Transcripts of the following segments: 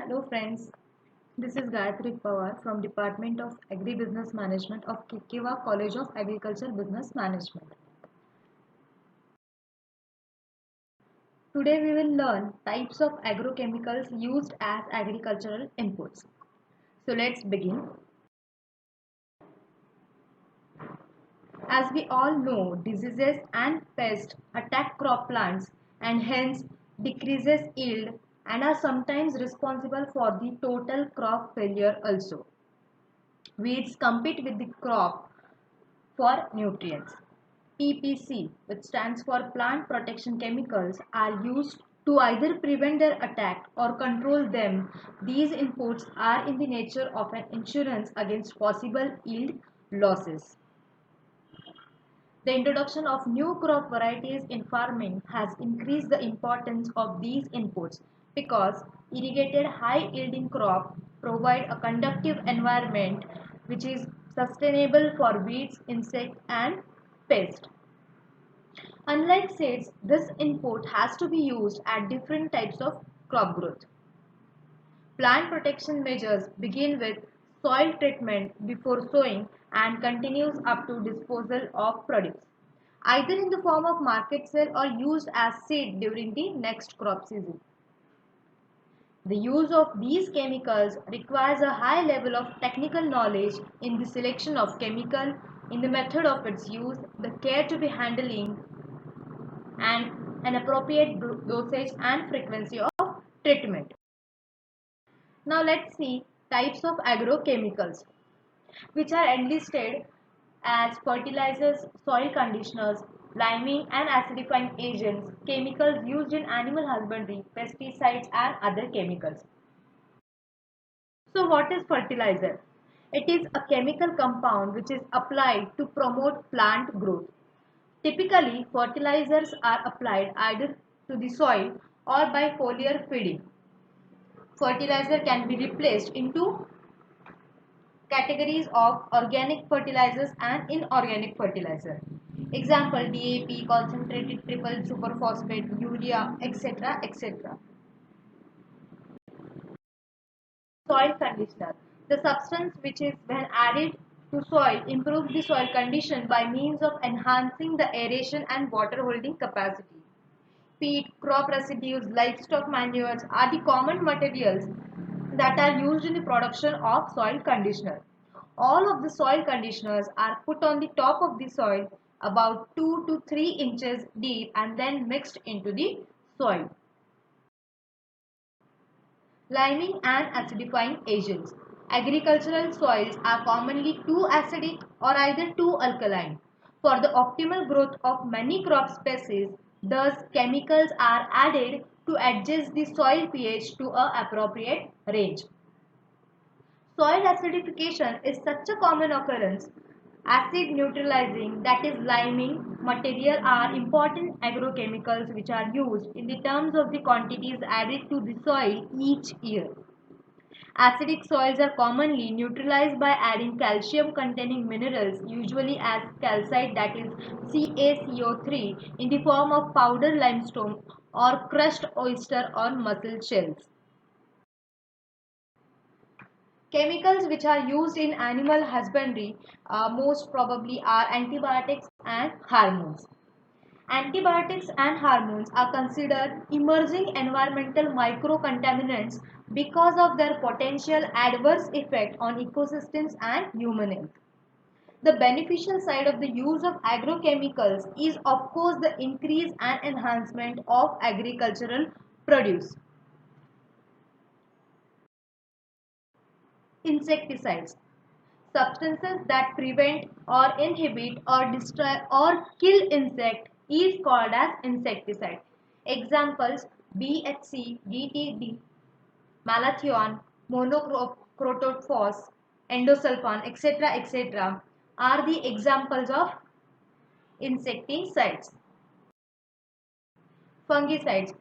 Hello friends, this is Gayatri Pawar from Department of Agribusiness Management of Kikiwa College of Agriculture Business Management. Today we will learn types of agrochemicals used as agricultural inputs. So let's begin. As we all know, diseases and pests attack crop plants and hence decreases yield and are sometimes responsible for the total crop failure also. Weeds compete with the crop for nutrients. PPC, which stands for Plant Protection Chemicals, are used to either prevent their attack or control them. These inputs are in the nature of an insurance against possible yield losses. The introduction of new crop varieties in farming has increased the importance of these inputs because irrigated high yielding crops provide a conductive environment which is sustainable for weeds, insects and pests. Unlike seeds, this input has to be used at different types of crop growth. Plant protection measures begin with soil treatment before sowing and continues up to disposal of produce, either in the form of market sale or used as seed during the next crop season. The use of these chemicals requires a high level of technical knowledge in the selection of chemical, in the method of its use, the care to be handling, and an appropriate dosage and frequency of treatment. Now let's see types of agrochemicals which are enlisted as fertilizers, soil conditioners, liming and acidifying agents, chemicals used in animal husbandry, pesticides and other chemicals. So what is fertilizer? It is a chemical compound which is applied to promote plant growth. Typically, fertilizers are applied either to the soil or by foliar feeding. Fertilizer can be replaced into categories of organic fertilizers and inorganic fertilizer. Example DAP, concentrated triple superphosphate, urea, etc. etc. Soil conditioner. The substance which is when added to soil improves the soil condition by means of enhancing the aeration and water holding capacity. Peat, crop residues, livestock manures are the common materials that are used in the production of soil conditioner. All of the soil conditioners are put on the top of the soil about 2 to 3 inches deep and then mixed into the soil. Liming and acidifying agents. Agricultural soils are commonly too acidic or either too alkaline. For the optimal growth of many crop species, thus chemicals are added to adjust the soil pH to a appropriate range. Soil acidification is such a common occurrence. Acid neutralizing, that is liming material, are important agrochemicals which are used in the terms of the quantities added to the soil each year. Acidic soils are commonly neutralized by adding calcium containing minerals, usually as calcite, that is CaCO3, in the form of powder limestone or crushed oyster or mussel shells. Chemicals which are used in animal husbandry most probably are antibiotics and hormones. Antibiotics and hormones are considered emerging environmental microcontaminants because of their potential adverse effect on ecosystems and human health. The beneficial side of the use of agrochemicals is of course the increase and enhancement of agricultural produce. Insecticides. Substances that prevent or inhibit or destroy or kill insect is called as insecticide. Examples BHC, DTD, malathion, monocrotophos, endosulfan, etc. etc. are the examples of insecticides. Fungicides.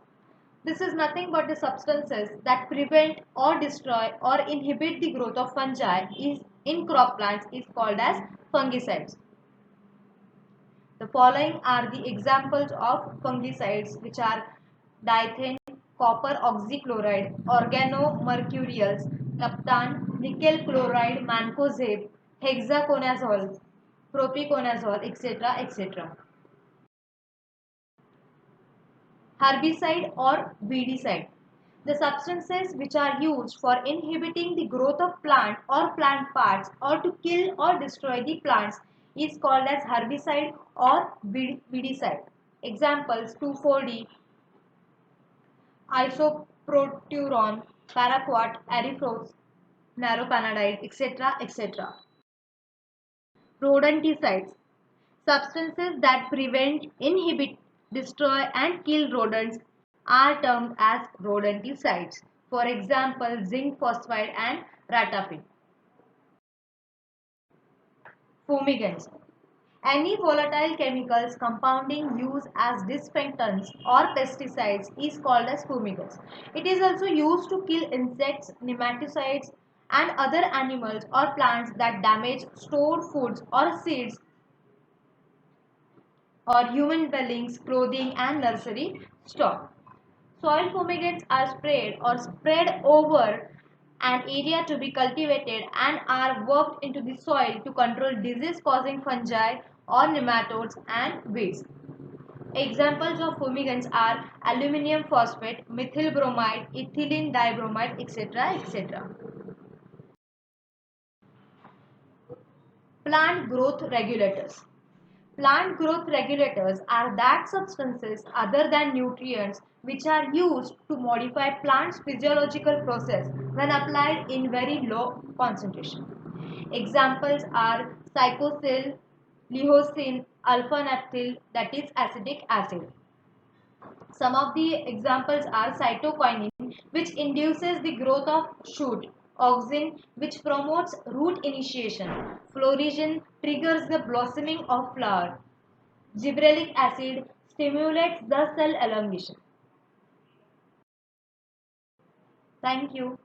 This is nothing but the substances that prevent or destroy or inhibit the growth of fungi is in crop plants is called as fungicides. The following are the examples of fungicides which are diethane, copper oxychloride, organomercurials, naphthan, nickel chloride, mancozeb, hexaconazole, propiconazole, etc. etc. Herbicide or weedicide. The substances which are used for inhibiting the growth of plant or plant parts or to kill or destroy the plants is called as herbicide or weedicide. Examples 2,4-D, isoproteron, paraquat, arifos, naropanadide, etc. etc. Rodenticides. Substances that prevent, inhibit, destroy and kill rodents are termed as rodenticides. For example, zinc phosphide and ratafin. Fumigants. Any volatile chemicals compounding used as disinfectants or pesticides is called as fumigants. It is also used to kill insects, nematicides and other animals or plants that damage stored foods or seeds or human dwellings, clothing and nursery stock. Soil fumigants are sprayed or spread over an area to be cultivated and are worked into the soil to control disease causing fungi or nematodes and weeds. Examples of fumigants are aluminum phosphate, methyl bromide, ethylene dibromide, etc. etc. Plant growth regulators. Plant growth regulators are that substances other than nutrients which are used to modify plants' physiological process when applied in very low concentration. Examples are psychosil, leucine, alpha-naphthyl, that is acetic acid. Some of the examples are cytoquinin, which induces the growth of shoot, auxin, which promotes root initiation, florizin triggers the blossoming of flower, gibberellic acid stimulates the cell elongation. Thank you.